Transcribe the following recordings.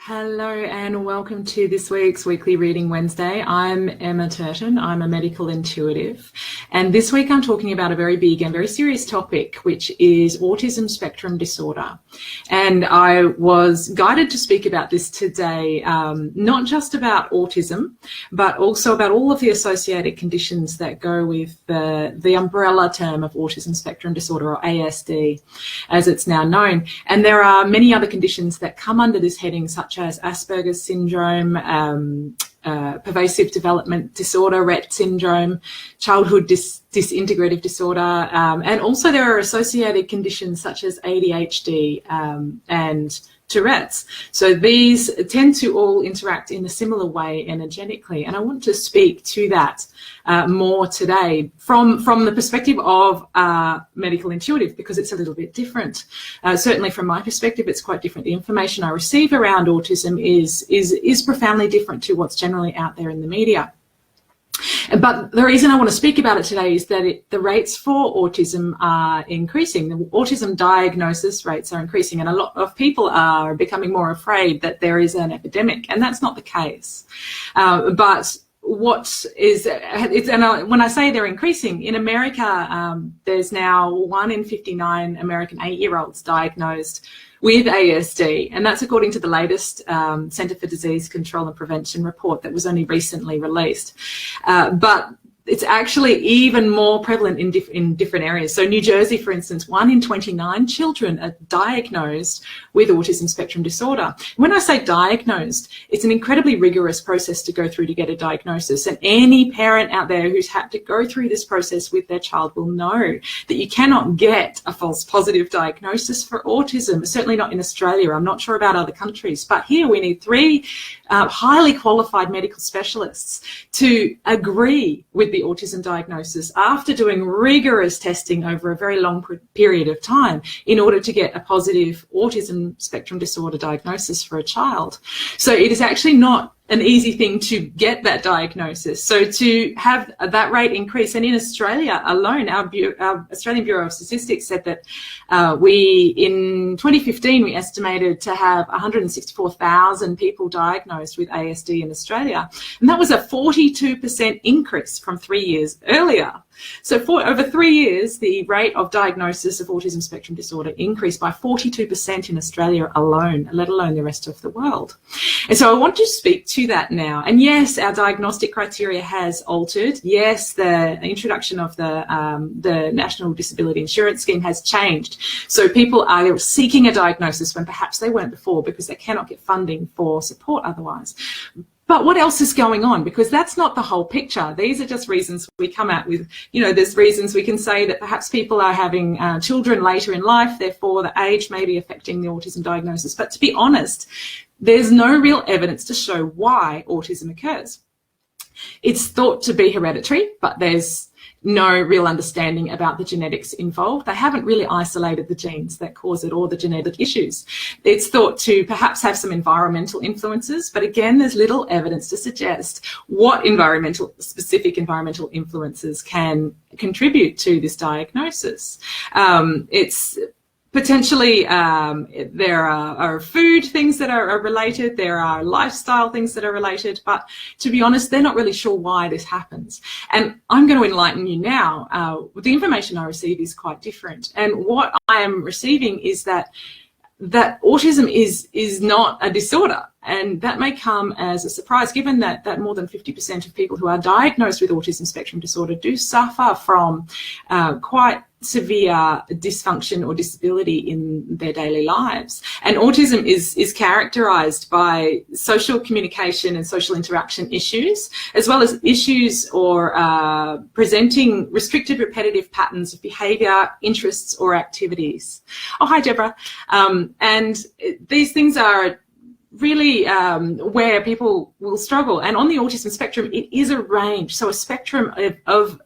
Hello and welcome to this week's Weekly Reading Wednesday. I'm Emma Turton. I'm a medical intuitive. And this week I'm talking about a very big and very serious topic, which is autism spectrum disorder. And I was guided to speak about this today, not just about autism, but also about all of the associated conditions that go with the umbrella term of autism spectrum disorder, or ASD, as it's now known. And there are many other conditions that come under this heading, such as Asperger's syndrome, pervasive development disorder, Rett syndrome, childhood disintegrative disorder, and also there are associated conditions such as ADHD and Tourette's. So these tend to all interact in a similar way energetically, and I want to speak to that more today from the perspective of medical intuitive, because it's a little bit different. Certainly from my perspective, it's quite different. The information I receive around autism is profoundly different to what's generally out there in the media. But the reason I want to speak about it today is that the rates for autism are increasing. The autism diagnosis rates are increasing, and a lot of people are becoming more afraid that there is an epidemic, and that's not the case. But what is, when I say they're increasing, in America, there's now 1 in 59 American 8-year-olds diagnosed with ASD, and that's according to the latest Centre for Disease Control and Prevention report that was only recently released. But it's actually even more prevalent in different areas. So New Jersey, for instance, 1 in 29 children are diagnosed with autism spectrum disorder. When I say diagnosed, it's an incredibly rigorous process to go through to get a diagnosis. And any parent out there who's had to go through this process with their child will know that you cannot get a false positive diagnosis for autism, certainly not in Australia. I'm not sure about other countries, but here we need 3 highly qualified medical specialists to agree with the autism diagnosis after doing rigorous testing over a very long period of time in order to get a positive autism spectrum disorder diagnosis for a child. So it is actually not an easy thing to get that diagnosis. So to have that rate increase, and in Australia alone, our Australian Bureau of Statistics said that in 2015, we estimated to have 164,000 people diagnosed with ASD in Australia. And that was a 42% increase from 3 years earlier. So for over 3 years, the rate of diagnosis of autism spectrum disorder increased by 42% in Australia alone, let alone the rest of the world. And so I want to speak to that now. And yes, our diagnostic criteria has altered. Yes, the introduction of the National Disability Insurance Scheme has changed. So people are seeking a diagnosis when perhaps they weren't before because they cannot get funding for support otherwise. But what else is going on? Because that's not the whole picture. These are just reasons we come out with, there's reasons we can say that perhaps people are having children later in life, therefore the age may be affecting the autism diagnosis. But to be honest, there's no real evidence to show why autism occurs. It's thought to be hereditary, but there's no real understanding about the genetics involved. They haven't really isolated the genes that cause it or the genetic issues. It's thought to perhaps have some environmental influences, but again, there's little evidence to suggest what specific environmental influences can contribute to this diagnosis. It's potentially, there are food things that are related, there are lifestyle things that are related, but to be honest, they're not really sure why this happens. And I'm going to enlighten you now. The information I receive is quite different. And what I am receiving is that autism is not a disorder. And that may come as a surprise, given that more than 50% of people who are diagnosed with autism spectrum disorder do suffer from quite severe dysfunction or disability in their daily lives. And autism is characterized by social communication and social interaction issues, as well as issues or presenting restricted repetitive patterns of behavior, interests, or activities. Oh, hi, Deborah. And these things are really where people will struggle. And on the autism spectrum, it is a range. So a spectrum of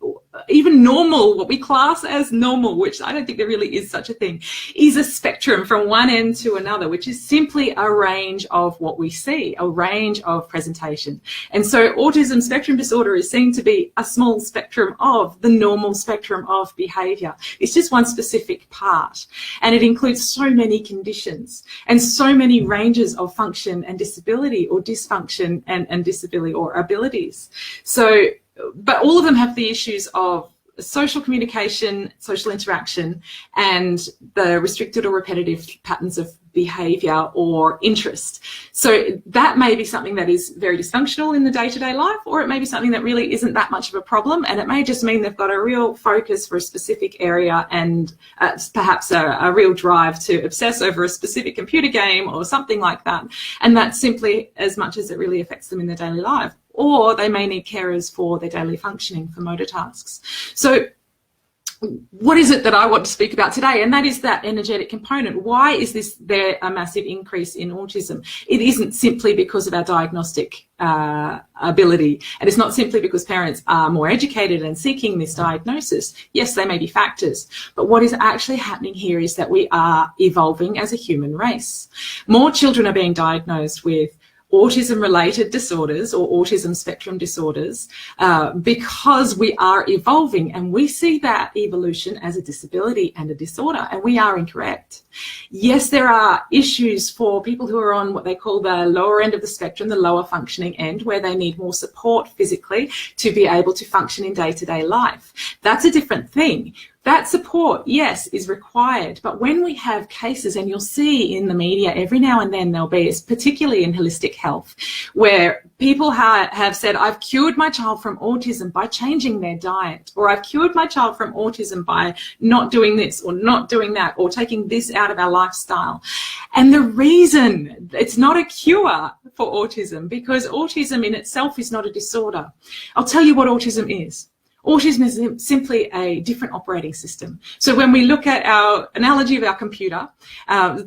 even normal, what we class as normal, which I don't think there really is such a thing, is a spectrum from one end to another, which is simply a range of what we see, a range of presentation. And so autism spectrum disorder is seen to be a small spectrum of the normal spectrum of behaviour. It's just one specific part, and it includes so many conditions and so many ranges of function and disability, or dysfunction and disability or abilities. So, but all of them have the issues of social communication, social interaction, and the restricted or repetitive patterns of behaviour or interest. So that may be something that is very dysfunctional in the day-to-day life, or it may be something that really isn't that much of a problem, and it may just mean they've got a real focus for a specific area and perhaps a real drive to obsess over a specific computer game or something like that. And that's simply as much as it really affects them in their daily life. Or they may need carers for their daily functioning, for motor tasks. So what is it that I want to speak about today? And that is that energetic component. Why is there a massive increase in autism? It isn't simply because of our diagnostic ability, and it's not simply because parents are more educated and seeking this diagnosis. Yes, they may be factors, but what is actually happening here is that we are evolving as a human race. More children are being diagnosed with autism-related disorders or autism spectrum disorders because we are evolving, and we see that evolution as a disability and a disorder, and we are incorrect. Yes, there are issues for people who are on what they call the lower end of the spectrum, the lower functioning end, where they need more support physically to be able to function in day-to-day life. That's a different thing. That support, yes, is required, but when we have cases, and you'll see in the media every now and then there'll be, particularly in holistic health, where people have said, I've cured my child from autism by changing their diet, or I've cured my child from autism by not doing this or not doing that, or taking this out of our lifestyle. And the reason it's not a cure for autism, because autism in itself is not a disorder. I'll tell you what autism is. Autism is simply a different operating system. So when we look at our analogy of our computer,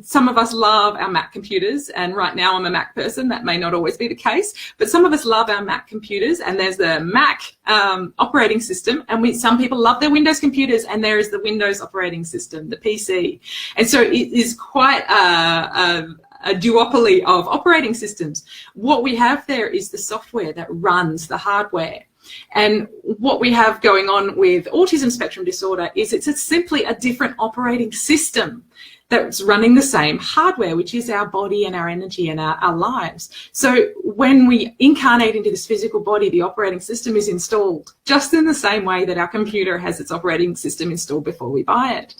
some of us love our Mac computers, and right now I'm a Mac person. That may not always be the case, but some of us love our Mac computers, and there's the Mac operating system, and some people love their Windows computers, and there is the Windows operating system, the PC. And so it is quite a duopoly of operating systems. What we have there is the software that runs the hardware. And what we have going on with autism spectrum disorder is it's simply a different operating system that's running the same hardware, which is our body and our energy and our lives. So when we incarnate into this physical body, the operating system is installed just in the same way that our computer has its operating system installed before we buy it.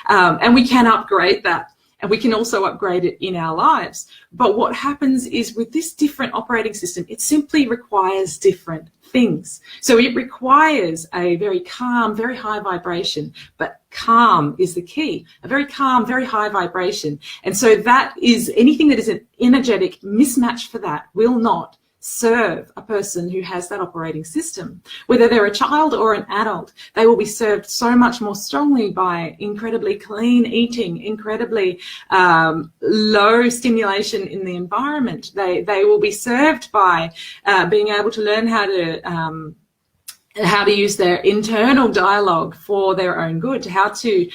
And we can upgrade that. And we can also upgrade it in our lives. But what happens is with this different operating system, it simply requires different things. So it requires a very calm, very high vibration, but calm is the key, a very calm, very high vibration. And so that is anything that is an energetic mismatch for that will not serve a person who has that operating system. Whether they're a child or an adult, they will be served so much more strongly by incredibly clean eating, incredibly low stimulation in the environment. They will be served by being able to learn how to use their internal dialogue for their own good, how to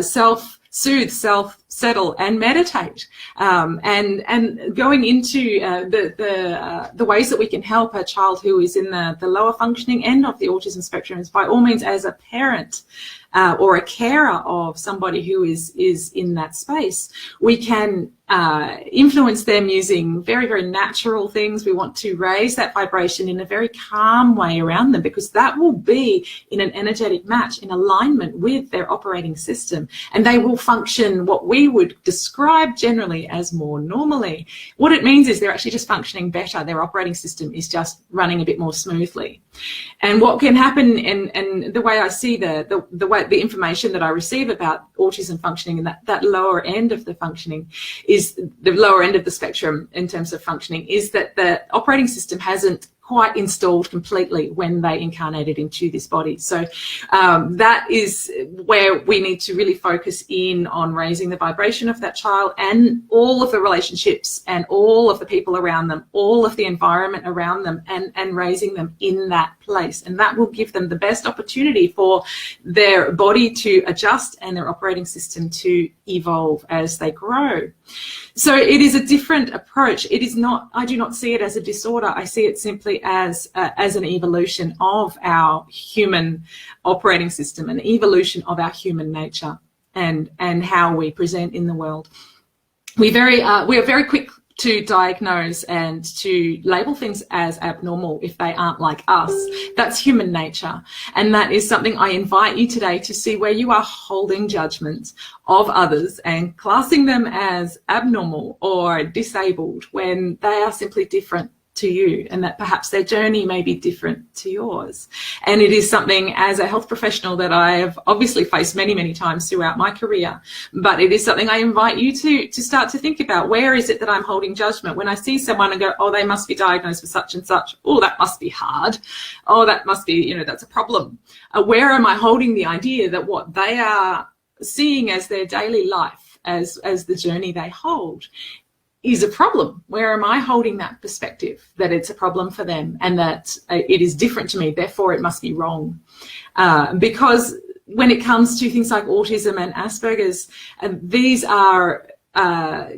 self-soothe, self-settle and meditate, and going into the ways that we can help a child who is in the lower functioning end of the autism spectrum is by all means as a parent or a carer of somebody who is in that space. We can influence them using very, very natural things. We want to raise that vibration in a very calm way around them, because that will be in an energetic match, in alignment with their operating system, and they will function what we would describe generally as more normally. What it means is they're actually just functioning better. Their operating system is just running a bit more smoothly. And what can happen, and the way I see the information that I receive about autism functioning and that lower end of the functioning is the lower end of the spectrum in terms of functioning, is that the operating system hasn't quite installed completely when they incarnated into this body. So that is where we need to really focus in on raising the vibration of that child and all of the relationships and all of the people around them, all of the environment around them, and raising them in that place. And that will give them the best opportunity for their body to adjust and their operating system to evolve as they grow. So it is a different approach. It is not, I do not see it as a disorder. I see it simply as an evolution of our human operating system, an evolution of our human nature and how we present in the world. We are very quick to diagnose and to label things as abnormal if they aren't like us. That's human nature. And that is something I invite you today to see where you are holding judgments of others and classing them as abnormal or disabled when they are simply different to you, and that perhaps their journey may be different to yours. And it is something as a health professional that I have obviously faced many, many times throughout my career, but it is something I invite you to start to think about. Where is it that I'm holding judgment? When I see someone and go, oh, they must be diagnosed with such and such, oh, that must be hard, oh, that must be, that's a problem. Where am I holding the idea that what they are seeing as their daily life, as the journey they hold, is a problem? Where am I holding that perspective that it's a problem for them and that it is different to me, therefore it must be wrong? Because when it comes to things like autism and Asperger's, these are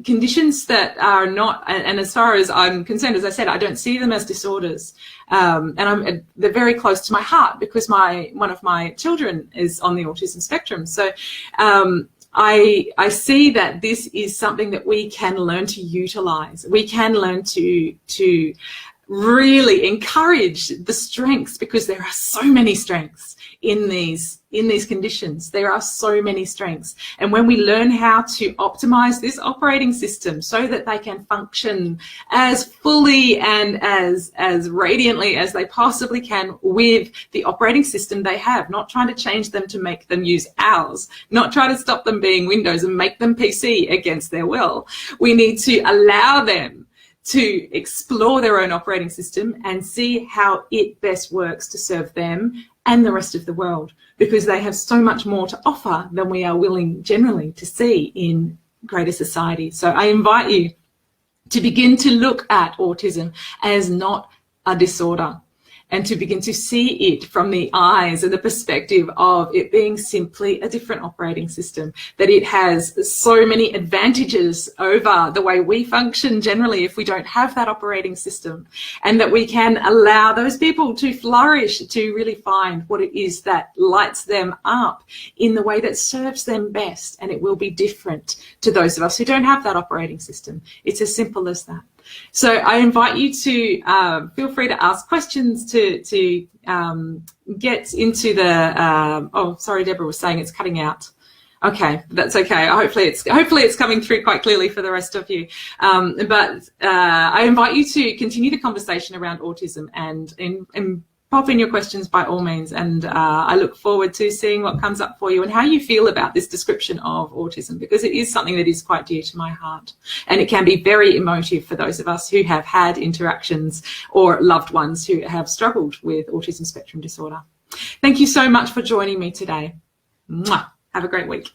conditions that are not, and as far as I'm concerned, as I said, I don't see them as disorders. And they're very close to my heart because one of my children is on the autism spectrum. So I see that this is something that we can learn to utilize. We can learn to really encourage the strengths, because there are so many strengths in these conditions. There are so many strengths. And when we learn how to optimize this operating system so that they can function as fully and as radiantly as they possibly can with the operating system they have, not trying to change them to make them use ours, not try to stop them being Windows and make them PC against their will. We need to allow them to explore their own operating system and see how it best works to serve them and the rest of the world, because they have so much more to offer than we are willing generally to see in greater society. So I invite you to begin to look at autism as not a disorder, and to begin to see it from the eyes and the perspective of it being simply a different operating system, that it has so many advantages over the way we function generally if we don't have that operating system, and that we can allow those people to flourish, to really find what it is that lights them up in the way that serves them best, and it will be different to those of us who don't have that operating system. It's as simple as that. So I invite you to feel free to ask questions, to get into the, oh, sorry, Deborah was saying it's cutting out. Okay, that's okay. Hopefully it's coming through quite clearly for the rest of you. But I invite you to continue the conversation around autism and pop in your questions by all means, and I look forward to seeing what comes up for you and how you feel about this description of autism, because it is something that is quite dear to my heart, and it can be very emotive for those of us who have had interactions or loved ones who have struggled with autism spectrum disorder. Thank you so much for joining me today. Mwah. Have a great week.